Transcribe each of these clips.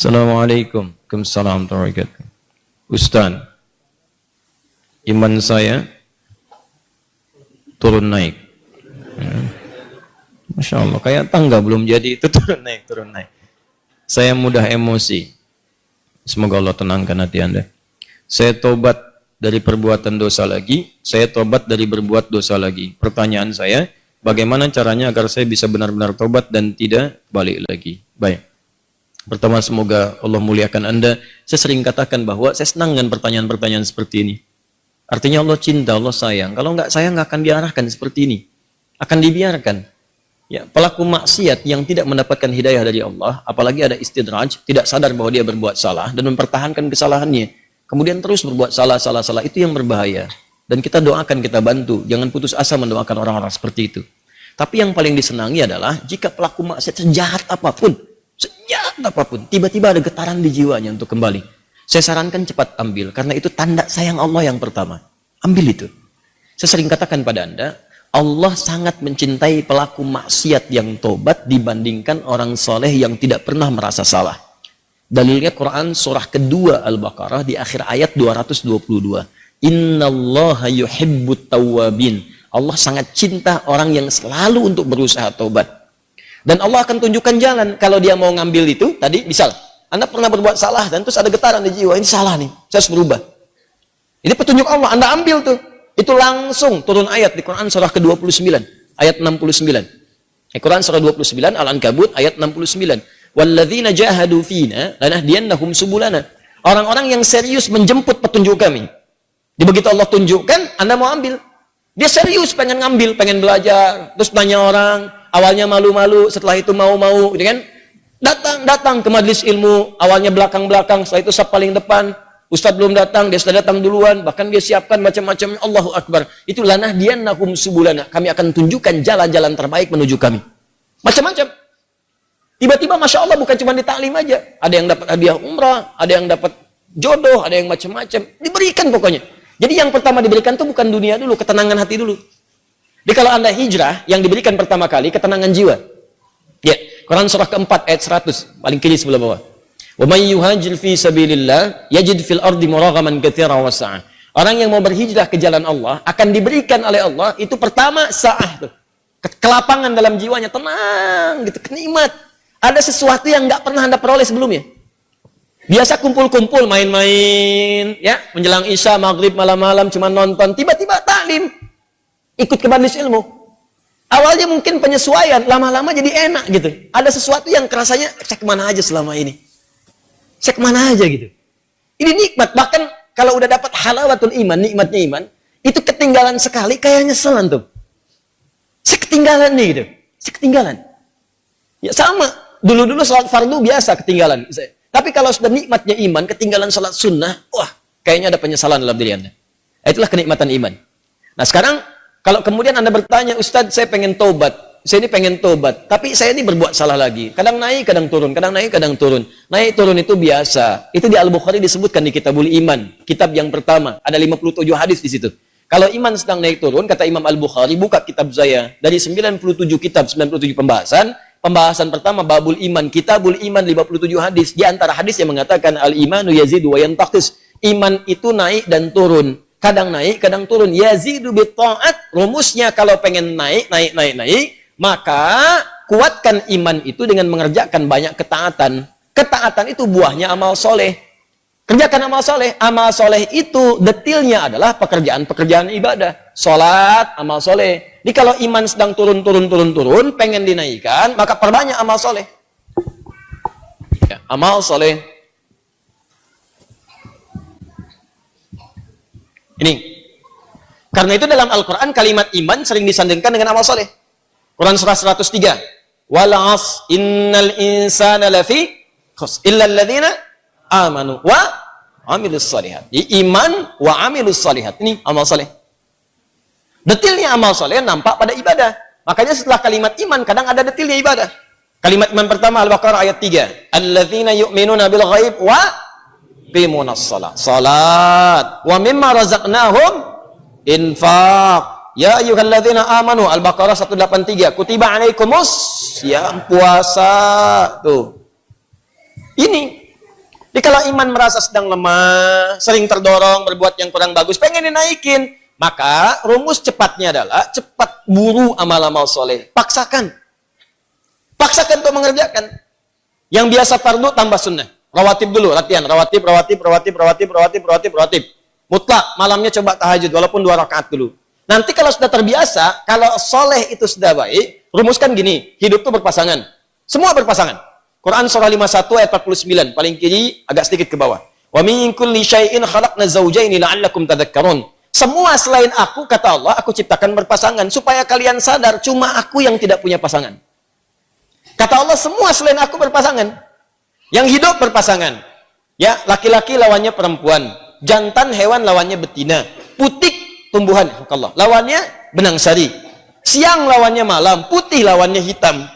Assalamualaikum. Waalaikumsalam warahmatullahi wabarakatuh. Ustaz, iman saya turun naik. Masya Allah, kayak tangga belum jadi itu turun naik, turun naik. Saya mudah emosi. Semoga Allah tenangkan hati Anda. Saya tobat dari perbuatan dosa lagi, saya tobat dari berbuat dosa lagi. Pertanyaan saya, bagaimana caranya agar saya bisa benar-benar tobat dan tidak balik lagi? Baik. Pertama, semoga Allah muliakan Anda. Saya sering katakan bahwa saya senang dengan pertanyaan-pertanyaan seperti ini. Artinya Allah cinta, Allah sayang. Kalau nggak sayang, nggak akan diarahkan seperti ini. Akan dibiarkan. Ya, pelaku maksiat yang tidak mendapatkan hidayah dari Allah, apalagi ada istidraj, tidak sadar bahwa dia berbuat salah dan mempertahankan kesalahannya. Kemudian terus berbuat salah, itu yang berbahaya. Dan kita doakan, kita bantu. Jangan putus asa mendoakan orang-orang seperti itu. Tapi yang paling disenangi adalah jika pelaku maksiat sejahat apapun, tiba-tiba ada getaran di jiwanya untuk kembali. Saya sarankan cepat ambil, karena itu tanda sayang Allah yang pertama. Ambil itu. Saya sering katakan pada Anda, Allah sangat mencintai pelaku maksiat yang tobat dibandingkan orang soleh yang tidak pernah merasa salah. Dalilnya Quran surah kedua Al-Baqarah di akhir ayat 222. Innallaha yuhibbut tawwabin. Allah sangat cinta orang yang selalu untuk berusaha tobat. Dan Allah akan tunjukkan jalan kalau dia mau ngambil itu. Tadi misal Anda pernah berbuat salah dan terus ada getaran di jiwa, ini salah nih, saya harus berubah. Ini petunjuk Allah, Anda ambil tuh. Itu langsung turun ayat di Quran surah ke-29 ayat 69. Quran surah 29 Al-Ankabut ayat 69. Walladzina jahadu fina lanahdiyannahum subulana. Orang-orang yang serius menjemput petunjuk kami. Begitu Allah tunjukkan, Anda mau ambil. Dia serius pengen ngambil, pengen belajar, terus tanya orang. Awalnya malu-malu, setelah itu mau-mau, gitu kan? Datang ke majelis ilmu, awalnya belakang-belakang, setelah itu saf paling depan. Ustadz belum datang, dia sudah datang duluan, bahkan dia siapkan macam-macam. Allahu Akbar. Itu lanahdiyannahum subulana. Kami akan tunjukkan jalan-jalan terbaik menuju kami. Macam-macam. Tiba-tiba Masya Allah bukan cuma di taklim aja. Ada yang dapat hadiah umrah, ada yang dapat jodoh, ada yang macam-macam. Diberikan pokoknya. Jadi yang pertama diberikan itu bukan dunia dulu, ketenangan hati dulu. Jadi kalau Anda hijrah, yang diberikan pertama kali ketenangan jiwa. Ya, Quran surah keempat ayat 100, paling kiri sebelah bawah. Wa may yuhajir fi sabilillah yajid fil ardi muraghaman katsiran wa sa'ah. Orang yang mau berhijrah ke jalan Allah akan diberikan oleh Allah itu pertama sa'ah tuh. Kelapangan dalam jiwanya, tenang gitu, kenikmat. Ada sesuatu yang nggak pernah Anda peroleh sebelumnya. Biasa kumpul-kumpul, main-main, ya, menjelang Isya, maghrib, malam-malam cuma nonton, tiba-tiba taklim. Ikut ke majelis ilmu. Awalnya mungkin penyesuaian, lama-lama jadi enak gitu. Ada sesuatu yang kerasanya, saya kemana aja selama ini? Saya kemana aja gitu. Ini nikmat, bahkan kalau udah dapat halawatul iman, nikmatnya iman, itu ketinggalan sekali, kayak nyeselan tuh. Saya ketinggalan nih gitu. Saya ketinggalan. Ya sama, dulu-dulu sholat fardu biasa ketinggalan. Tapi kalau sudah nikmatnya iman, ketinggalan sholat sunnah, wah, kayaknya ada penyesalan dalam diri Anda. Itulah kenikmatan iman. Nah sekarang, kalau kemudian Anda bertanya, Ustadz saya pengen tobat, saya ini pengen tobat, tapi saya ini berbuat salah lagi. Kadang naik, kadang turun, kadang naik, kadang turun. Naik turun itu biasa. Itu di Al-Bukhari disebutkan di Kitabul Iman, kitab yang pertama. Ada 57 hadis di situ. Kalau iman sedang naik turun, kata Imam Al-Bukhari, buka kitab saya. Dari 97 kitab, 97 pembahasan. Pembahasan pertama, Babul Iman, Kitabul Iman, 57 hadis. Di antara hadis yang mengatakan, Al-imanu yazidu wa yantaqis. Iman itu naik dan turun. Kadang naik, kadang turun. Yazidu bitta'at. Rumusnya kalau pengen naik, maka kuatkan iman itu dengan mengerjakan banyak ketaatan. Ketaatan itu buahnya amal soleh. Kerjakan amal soleh. Amal soleh itu detilnya adalah pekerjaan-pekerjaan ibadah. Sholat, amal soleh. Jadi kalau iman sedang turun, pengen dinaikkan, maka perbanyak amal soleh. Ya, amal soleh. Ini. Karena itu dalam Al-Quran kalimat iman sering disandingkan dengan amal soleh. Quran surah 103. Wal 'asr innal insana lafi khusr illa alladziina amanu wa 'amilus shalihat. Iman wa 'amilus shalihat. Ini amal soleh. Detilnya amal soleh nampak pada ibadah. Makanya setelah kalimat iman kadang ada detilnya ibadah. Kalimat iman pertama Al-Baqarah ayat 3. Alladzina yu'minuna bil ghaib wa yuqimunas shalah. Salat. Wa mimma razaqnahum infaq. Ya ayyuhalladzina amanu. Al-Baqarah 183. Kutiba alaikumus ya puasa. Tuh. Ini Jadi kalau iman merasa sedang lemah, sering terdorong berbuat yang kurang bagus, pengen dinaikin, maka rumus cepatnya adalah cepat buru amal-amal soleh. Paksakan. Paksakan untuk mengerjakan. Yang biasa fardu tambah sunnah. Rawatib dulu, latihan. Rawatib. Mutlak, malamnya coba tahajud, walaupun 2 rakaat dulu. Nanti kalau sudah terbiasa, kalau soleh itu sudah baik, rumuskan gini, hidup itu berpasangan. Semua berpasangan. Quran surah 51 ayat 49, paling kiri agak sedikit ke bawah. Wa min kulli syai'in khalaqna zawjaini la'allakum tadhakkarun. Semua selain aku, kata Allah, aku ciptakan berpasangan supaya kalian sadar cuma aku yang tidak punya pasangan. Kata Allah, semua selain aku berpasangan. Yang hidup berpasangan. Ya, laki-laki lawannya perempuan, jantan hewan lawannya betina, putik tumbuhan, Allah, lawannya benang sari. Siang lawannya malam, putih lawannya hitam.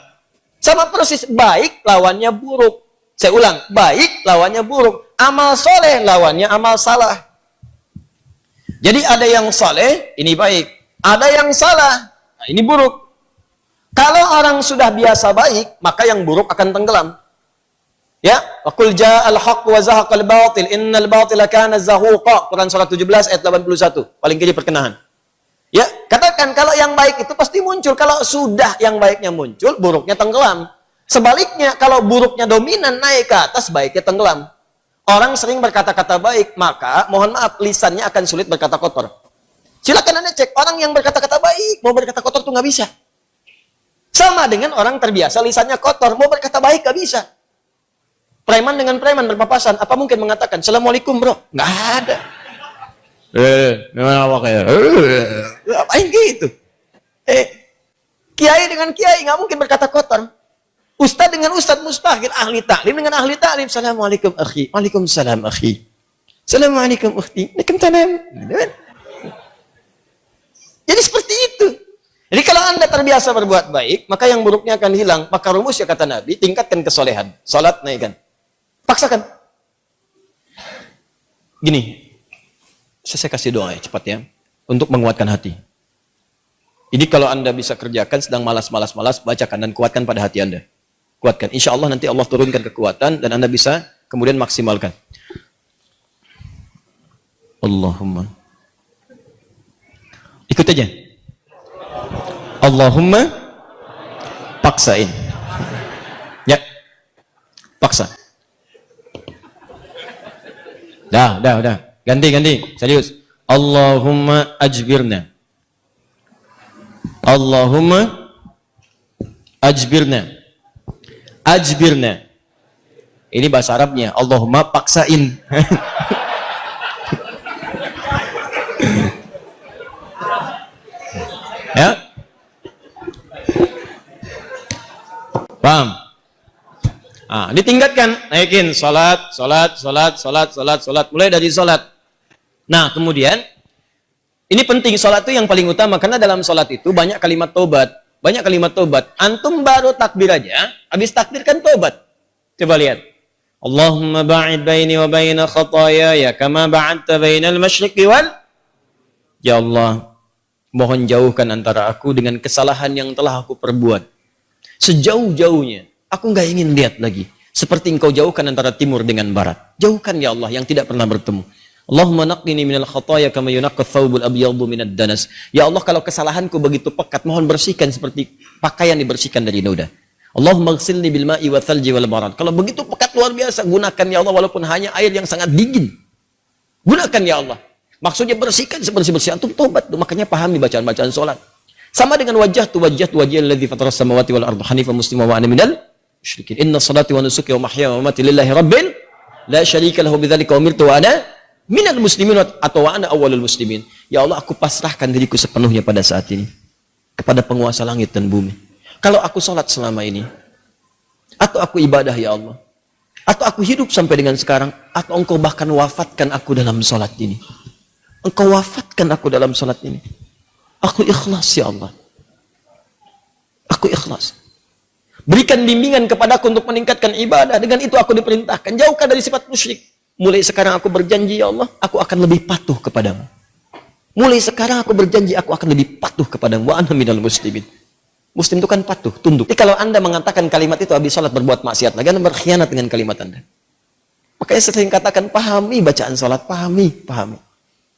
Sama persis, baik lawannya buruk. Saya ulang, baik lawannya buruk. Amal soleh lawannya amal salah. Jadi ada yang soleh, ini baik. Ada yang salah, nah ini buruk. Kalau orang sudah biasa baik, maka yang buruk akan tenggelam. Ya, waqul ja'al haqq wa zahaqal batil, innal batila kana zahuqa. Quran surah 17 ayat 81. Paling kiri perkenahan. Ya, katakan kalau yang baik itu pasti muncul. Kalau sudah yang baiknya muncul, buruknya tenggelam. Sebaliknya, kalau buruknya dominan naik ke atas, baiknya tenggelam. Orang sering berkata-kata baik, maka mohon maaf, lisannya akan sulit berkata kotor. Silakan Anda cek, orang yang berkata-kata baik, mau berkata kotor tuh nggak bisa. Sama dengan orang terbiasa lisannya kotor, mau berkata baik nggak bisa. Preman dengan preman berpapasan, apa mungkin mengatakan, Assalamualaikum bro? Nggak ada. Gimana awak ya? Apain gitu? Kiai dengan kiai nggak mungkin berkata kotor. Ustadz dengan ustadz mustahil. Ahli taklim dengan ahli taklim. Assalamualaikum akhi. Waalaikumsalam akhi. Assalamualaikum ukhti. Waalaikumsalam. Jadi seperti itu. Jadi kalau Anda terbiasa berbuat baik, maka yang buruknya akan hilang. Maka rumusnya kata Nabi, tingkatkan kesolehan. Salat naikkan. Paksakan. Gini. Saya kasih doa ya, cepat ya, untuk menguatkan hati. Ini kalau Anda bisa kerjakan, sedang malas, bacakan dan kuatkan pada hati Anda. Kuatkan. Insya Allah nanti Allah turunkan kekuatan dan Anda bisa kemudian maksimalkan. Allahumma. Ikut aja. Allahumma paksain. Ya. Paksa. Udah. Ganti. Serius. Allahumma ajbirna. Allahumma ajbirna. Ajbirna. Ini bahasa Arabnya. Allahumma paksain. Ya? Paham? Ditingkatkan, naikin salat. Mulai dari salat. Nah, kemudian ini penting, salat itu yang paling utama karena dalam salat itu banyak kalimat tobat. Antum baru takbir aja, habis takbir kan tobat. Coba lihat. Allahumma ba'id baini wa baina khataaya kama ba'adta bainal masyriqi wal. Ya Allah, mohon jauhkan antara aku dengan kesalahan yang telah aku perbuat. Sejauh-jauhnya, aku nggak ingin lihat lagi. Seperti engkau jauhkan antara timur dengan barat. Jauhkan ya Allah yang tidak pernah bertemu. Allahumma naqqini minal khataaya kama yunaqqa thawbul abyadu minad danas. Ya Allah, kalau kesalahanku begitu pekat, mohon bersihkan seperti pakaian dibersihkan dari noda. Allahumma ighsilni bil ma'i wa thalji wal barad. Kalau begitu pekat luar biasa, gunakan ya Allah walaupun hanya air yang sangat dingin. Gunakan ya Allah. Maksudnya bersihkan sebersih-bersih. Antum tobat tuh, makanya pahami bacaan-bacaan salat. Sama dengan wajah alladzi fatara samawati wal arda hanifan musliman wa ana minal musyrikin. Inna salati wa nusuki wa mahyaya wa mamati lillahi rabbil la syarika lahu bidzalika umirtu wa ana minal muslimin atau wa ana awwalul muslimin. Ya Allah, aku pasrahkan diriku sepenuhnya pada saat ini kepada penguasa langit dan bumi. Kalau aku salat selama ini, atau aku ibadah ya Allah, atau aku hidup sampai dengan sekarang, atau engkau bahkan wafatkan aku dalam salat ini. Engkau wafatkan aku dalam salat ini. Aku ikhlas ya Allah. Aku ikhlas. Berikan bimbingan kepadaku untuk meningkatkan ibadah. Dengan itu aku diperintahkan. Jauhkan dari sifat musyrik. Mulai sekarang aku berjanji ya Allah, aku akan lebih patuh kepadamu. Mulai sekarang aku berjanji, aku akan lebih patuh kepadamu. Wa ana minal muslimin. Muslim itu kan patuh, tunduk. Jadi kalau Anda mengatakan kalimat itu habis salat berbuat maksiat lagi, Anda berkhianat dengan kalimat Anda. Makanya sering katakan, pahami bacaan sholat, pahami.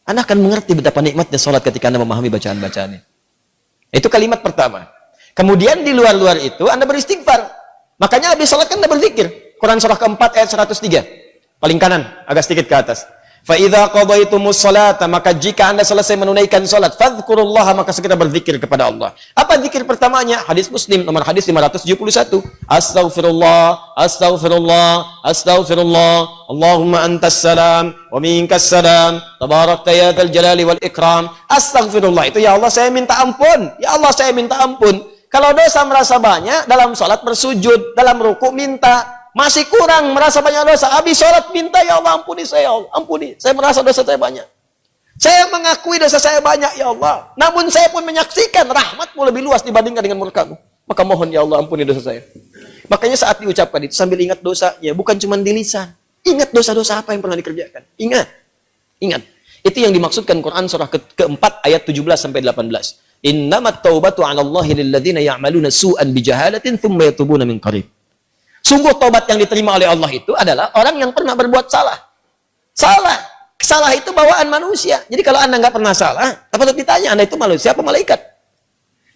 Anda akan mengerti betapa nikmatnya sholat ketika Anda memahami bacaan-bacaannya. Itu kalimat pertama. Kemudian di luar-luar itu Anda beristighfar. Makanya habis sholat kan Anda berzikir. Quran surah keempat ayat 103. Paling kanan, agak sedikit ke atas. فَإِذَا قَضَيْتُمُ الصَّلَاةَ, maka jika Anda selesai menunaikan salat, fadhkurullaha, maka segera berzikir kepada Allah. Apa zikir pertamanya? Hadis Muslim nomor hadis 571. Astaghfirullah, astaghfirullah, astaghfirullah. Allahumma antas salam wa minkas salam. Tabarakta ya dzal jalali wal ikram. Astaghfirullah itu, ya Allah saya minta ampun. Ya Allah saya minta ampun. Kalau dosa merasa banyak, dalam salat bersujud, dalam ruku minta. Masih kurang, merasa banyak dosa. Habis sholat minta, ya Allah ampuni saya, ya Allah ampuni. Saya merasa dosa saya banyak. Saya mengakui dosa saya banyak, ya Allah. Namun saya pun menyaksikan rahmatmu lebih luas dibandingkan dengan murkamu. Maka mohon, ya Allah ampuni dosa saya. Makanya saat diucapkan itu sambil ingat dosanya, bukan cuma di lisan. Ingat dosa-dosa apa yang pernah dikerjakan. Ingat. Itu yang dimaksudkan Quran surah keempat ayat 17-18. Innamat taubatu 'ala Allahi lilladzina ya'maluna su'an bijahalatin thumma yatubuna min qarib. Sungguh tobat yang diterima oleh Allah itu adalah orang yang pernah berbuat salah. Salah itu bawaan manusia. Jadi kalau Anda nggak pernah salah, patut ditanya, Anda itu manusia apa malaikat?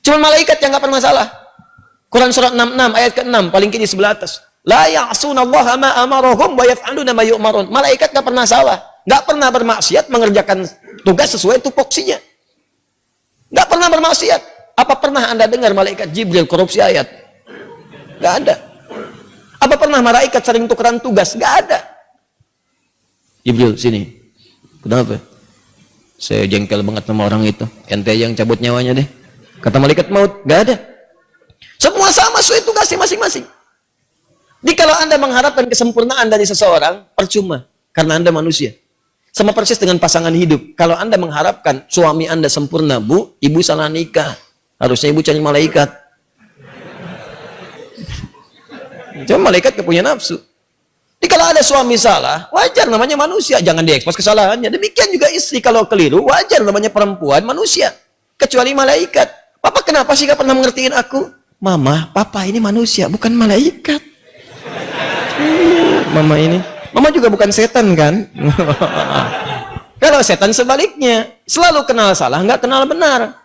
Cuma malaikat yang nggak pernah salah. Quran surat 66 ayat ke-6 paling kiri sebelah atas. La ya'sunallaha ma amarahum wa yaf'aluna ma yu'marun. Malaikat nggak pernah salah, nggak pernah bermaksiat, mengerjakan tugas sesuai tupoksinya. Nggak pernah bermaksiat. Apa pernah Anda dengar malaikat Jibril korupsi ayat? Nggak ada. Apa pernah malaikat sering tukeran tugas? Nggak ada. Jibril, sini. Kenapa? Saya jengkel banget sama orang itu. Ente yang cabut nyawanya deh. Kata malaikat maut, nggak ada. Semua sama sesuai tugasnya masing-masing. Jadi kalau Anda mengharapkan kesempurnaan dari seseorang, percuma. Karena Anda manusia. Sama persis dengan pasangan hidup. Kalau Anda mengharapkan suami Anda sempurna, Bu, Ibu salah nikah. Harusnya Ibu cari malaikat. Cuma malaikat gak punya nafsu. Jadi kalau ada suami salah, wajar namanya manusia. Jangan diekspos kesalahannya. Demikian juga istri kalau keliru, wajar namanya perempuan manusia. Kecuali malaikat. Papa kenapa sih gak pernah mengertiin aku? Mama, papa ini manusia, bukan malaikat. Mama juga bukan setan kan? Kalau setan sebaliknya. Selalu kenal salah, gak kenal benar.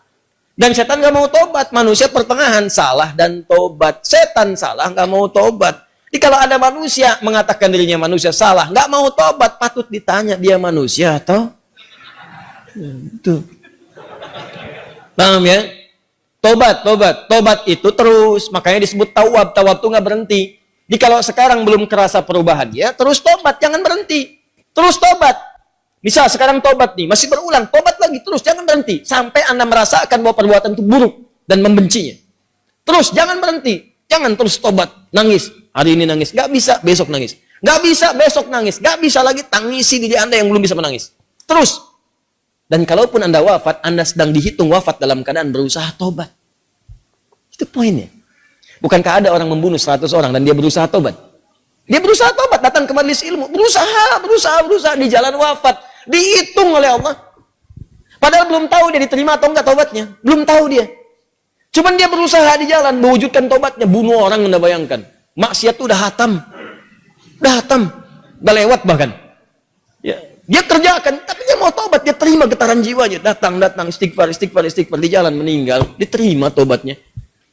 Dan setan nggak mau tobat. Manusia pertengahan, salah dan tobat. Setan salah, nggak mau tobat. Jadi kalau ada manusia mengatakan dirinya manusia salah, nggak mau tobat, patut ditanya dia manusia atau? Itu. Paham ya? Tobat itu terus. Makanya disebut tawab. Tawab itu nggak berhenti. Jadi kalau sekarang belum kerasa perubahan dia, terus tobat, jangan berhenti. Terus tobat. Misal sekarang tobat nih, masih berulang, tobat lagi, terus jangan berhenti. Sampai Anda merasakan bahwa perbuatan itu buruk dan membencinya. Terus, jangan berhenti. Jangan terus tobat, nangis. Hari ini nangis, nggak bisa, besok nangis. Nggak bisa, besok nangis. Nggak bisa lagi, tangisi diri Anda yang belum bisa menangis. Terus. Dan kalaupun Anda wafat, Anda sedang dihitung wafat dalam keadaan berusaha tobat. Itu poinnya. Bukankah ada orang membunuh 100 orang dan dia berusaha tobat? Dia berusaha tobat, datang ke majelis ilmu. Berusaha di jalan wafat. Dihitung oleh Allah. Padahal belum tahu dia diterima atau enggak tobatnya. Belum tahu dia. Cuman dia berusaha di jalan mewujudkan tobatnya. Bunuh orang, Anda bayangkan. Maksiat itu udah hatam. Udah lewat bahkan. Ya. Dia kerjakan, tapi dia mau tobat. Dia terima getaran jiwanya. Datang, istighfar. Di jalan meninggal. Diterima tobatnya.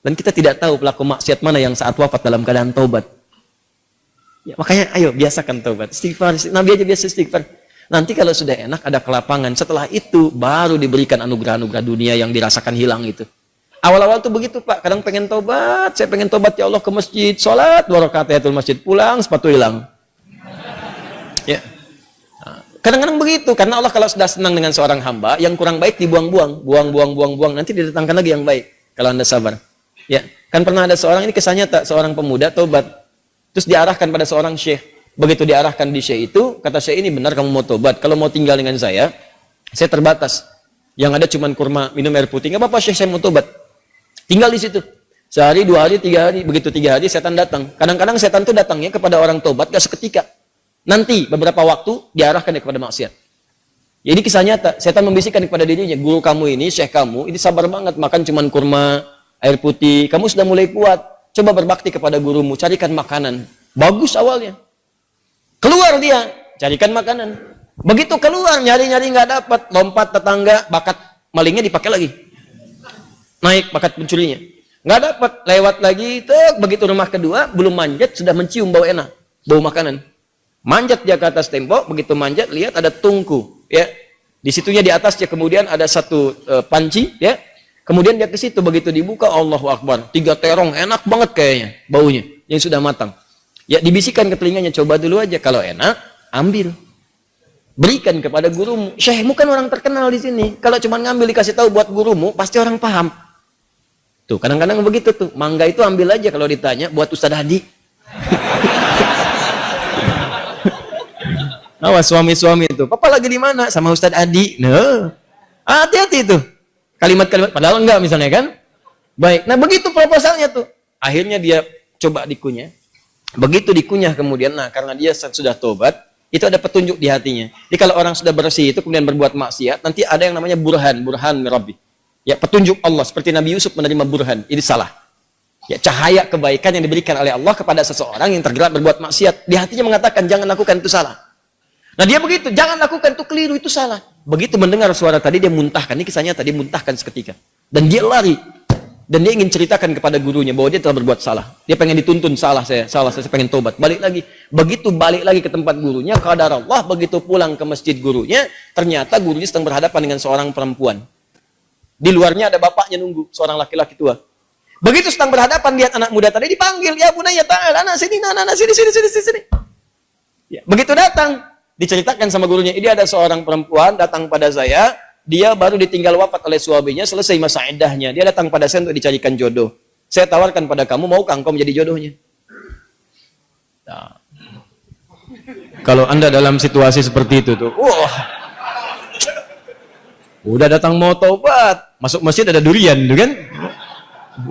Dan kita tidak tahu pelaku maksiat mana yang saat wafat dalam keadaan tobat. Ya, makanya ayo biasakan tobat. Istighfar. Nabi aja biasa istighfar. Nanti kalau sudah enak ada kelapangan. Setelah itu baru diberikan anugerah-anugerah dunia yang dirasakan hilang itu. Awal-awal tuh begitu Pak. Kadang pengen tobat. Saya pengen tobat ya Allah ke masjid. Sholat 2 rakaat tahiyatul masjid. Pulang sepatu hilang. Ya. Kadang-kadang begitu. Karena Allah kalau sudah senang dengan seorang hamba, yang kurang baik dibuang-buang. Buang. Nanti didatangkan lagi yang baik. Kalau Anda sabar. Ya. Kan pernah ada seorang, ini kisahnya seorang pemuda tobat. Terus diarahkan pada seorang syekh. Begitu diarahkan di syekh itu, kata syekh ini benar kamu mau tobat. Kalau mau tinggal dengan saya terbatas. Yang ada cuma kurma, minum air putih. Nggak apa-apa syekh, saya mau tobat. Tinggal di situ. Sehari, 2 hari, 3 hari. Begitu 3 hari, setan datang. Kadang-kadang setan itu datangnya kepada orang tobat, gak seketika. Nanti, beberapa waktu, diarahkan kepada maksiat. Jadi kisah nyata, setan membisikkan kepada dirinya, guru kamu ini, syekh kamu, ini sabar banget, makan cuma kurma, air putih. Kamu sudah mulai kuat. Coba berbakti kepada gurumu, carikan makanan. Bagus awalnya. Keluar dia, carikan makanan. Begitu keluar, nyari-nyari nggak dapat, lompat tetangga, bakat malingnya dipakai lagi. Naik bakat pencurinya. Nggak dapat, lewat lagi, begitu rumah kedua, belum manjat, sudah mencium bau enak, bau makanan. Manjat dia ke atas tembok, begitu manjat, lihat ada tungku, ya. Di situnya di atasnya kemudian ada satu panci, ya. Kemudian dia ke situ, begitu dibuka, Allahu Akbar, 3 terong, enak banget kayaknya, baunya, yang sudah matang. Ya, dibisikkan ke telinganya, coba dulu aja, kalau enak, ambil. Berikan kepada gurumu. Syekhmu kan orang terkenal di sini. Kalau cuma ngambil dikasih tahu buat gurumu, pasti orang paham. Tuh, kadang-kadang begitu tuh. Mangga itu ambil aja kalau ditanya buat Ustadz Hadi. Awas suami-suami itu. Papa lagi di mana? Sama Ustadz Hadi. Nah, hati-hati tuh. Kalimat-kalimat padahal enggak misalnya kan? Baik. Nah, begitu proposalnya tuh. Akhirnya dia coba dikunyah. Begitu dikunyah kemudian, nah karena dia sudah tobat, itu ada petunjuk di hatinya. Jadi kalau orang sudah bersih itu kemudian berbuat maksiat, nanti ada yang namanya burhan mirabbi. Ya, petunjuk Allah seperti Nabi Yusuf menerima burhan, ini salah. Ya, cahaya kebaikan yang diberikan oleh Allah kepada seseorang yang tergerak berbuat maksiat, di hatinya mengatakan jangan lakukan itu salah. Nah, dia begitu, jangan lakukan itu keliru, itu salah. Begitu mendengar suara tadi dia muntahkan, ini kisahnya tadi muntahkan seketika. Dan dia lari. Dan dia ingin ceritakan kepada gurunya bahwa dia telah berbuat salah. Dia pengen dituntun, salah saya pengen tobat. Balik lagi. Begitu balik lagi ke tempat gurunya, qadar Allah, begitu pulang ke masjid gurunya, ternyata gurunya sedang berhadapan dengan seorang perempuan. Di luarnya ada bapaknya nunggu, seorang laki-laki tua. Begitu sedang berhadapan, lihat anak muda tadi dipanggil, ya bunaya ta'ala, anak sini, sini. Ya, begitu datang, diceritakan sama gurunya, ini ada seorang perempuan datang pada saya, dia baru ditinggal wafat oleh suaminya, selesai masa iddahnya. Dia datang pada saya untuk dicarikan jodoh. Saya tawarkan pada kamu, maukah engkau menjadi jodohnya? Nah, kalau Anda dalam situasi seperti itu tuh, wah, udah datang mau taubat, masuk masjid ada durian, tuh kan?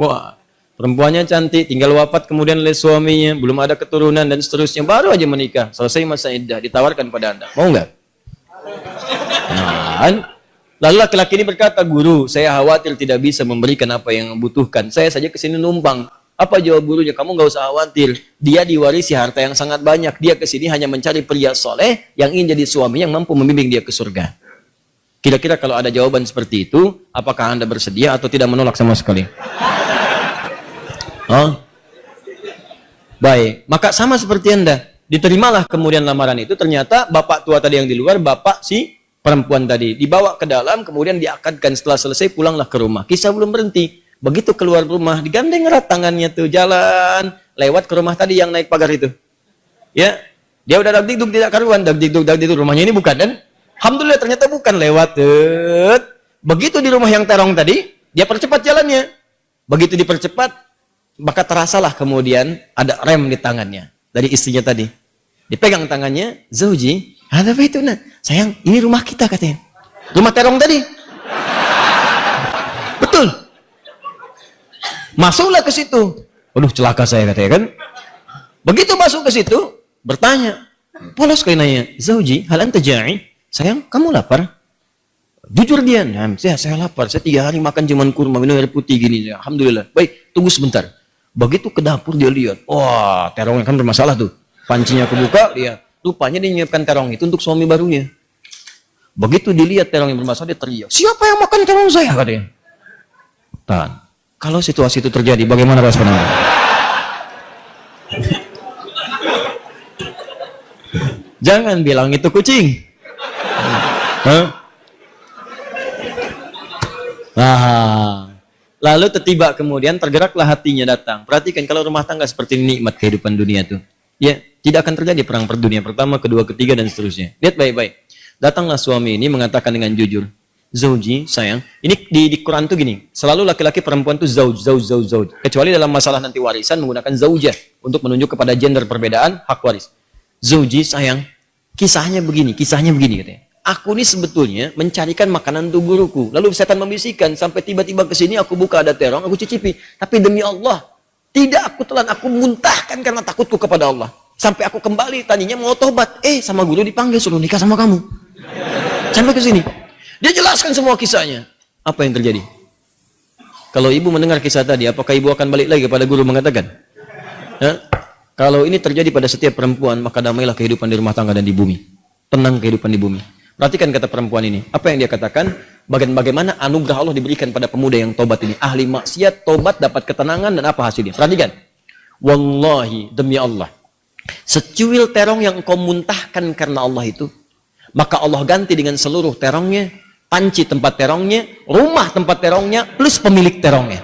Wah, perempuannya cantik, tinggal wafat kemudian oleh suaminya, belum ada keturunan dan seterusnya, baru aja menikah, selesai masa iddah, ditawarkan pada Anda, mau nggak? Nah, lalu laki-laki ini berkata, guru, saya khawatir tidak bisa memberikan apa yang membutuhkan. Saya saja kesini numpang. Apa jawab gurunya? Kamu nggak usah khawatir. Dia diwarisi harta yang sangat banyak. Dia kesini hanya mencari pria soleh yang ingin jadi suami yang mampu membimbing dia ke surga. Kira-kira kalau ada jawaban seperti itu, apakah Anda bersedia atau tidak menolak sama sekali? Oh? Baik. Maka sama seperti Anda. Diterimalah kemudian lamaran itu. Ternyata bapak tua tadi yang di luar, bapak si perempuan tadi dibawa ke dalam, kemudian diakadkan. Setelah selesai pulanglah ke rumah. Kisah belum berhenti. Begitu keluar rumah, digandeng erat tangannya tuh, jalan lewat ke rumah tadi yang naik pagar itu. Ya, dia udah dagdikduk tidak karuan, dagdikduk rumahnya ini bukan kan? Alhamdulillah ternyata bukan, lewat. Begitu di rumah yang terong tadi, dia percepat jalannya. Begitu dipercepat, maka terasalah kemudian ada rem di tangannya dari istrinya tadi. Dipegang tangannya, Zauji, ada apa itu nak? Sayang, ini rumah kita katanya. Rumah terong tadi. Betul. Masuklah ke situ. Waduh, celaka saya katanya kan. Begitu masuk ke situ, bertanya. Polos kayak nanya, Zauji, hal anta ja'i? Sayang, kamu lapar? Jujur dia, nah, saya lapar. Saya 3 hari makan cuman kurma, minum air putih gini. Alhamdulillah. Baik, tunggu sebentar. Begitu ke dapur dia lihat. Wah, terongnya kan bermasalah tuh. Pancinya kebuka, lihat. Rupanya dia menyiapkan terong itu untuk suami barunya. Begitu dilihat terong yang bermasalah, dia teriak, siapa yang makan terong saya? Katanya. Tahan. Kalau situasi itu terjadi, bagaimana respon Anda? Jangan bilang itu kucing. Nah, lalu tiba kemudian tergeraklah hatinya datang. Perhatikan kalau rumah tangga seperti ini, nikmat kehidupan dunia tuh. Ya, tidak akan terjadi perang per dunia pertama, kedua, ketiga, dan seterusnya. Lihat baik-baik. Datanglah suami ini mengatakan dengan jujur, Zauji, sayang. Ini di Quran tuh gini, selalu laki-laki perempuan tuh zauj. Kecuali dalam masalah nanti warisan menggunakan zaujah untuk menunjuk kepada gender perbedaan hak waris. Zauji, sayang. Kisahnya begini katanya. Aku ini sebetulnya mencarikan makanan untuk guruku. Lalu setan membisikkan sampai tiba-tiba ke sini aku buka ada terong, aku cicipi. Tapi demi Allah, tidak aku telan, aku muntahkan karena takutku kepada Allah. Sampai aku kembali, tadinya mau tobat. Sama guru dipanggil, suruh nikah sama kamu. Sampai ke sini. Dia jelaskan semua kisahnya. Apa yang terjadi? Kalau ibu mendengar kisah tadi, apakah ibu akan balik lagi kepada guru mengatakan? Kalau ini terjadi pada setiap perempuan, maka damailah kehidupan di rumah tangga dan di bumi. Tenang kehidupan di bumi. Perhatikan kata perempuan ini. Apa yang dia katakan? Bagaimana anugerah Allah diberikan pada pemuda yang tobat ini. Ahli maksiat, tobat, dapat ketenangan, dan apa hasilnya? Perhatikan. Wallahi, demi Allah. Secuil terong yang kau muntahkan karena Allah itu, maka Allah ganti dengan seluruh terongnya, panci tempat terongnya, rumah tempat terongnya, plus pemilik terongnya.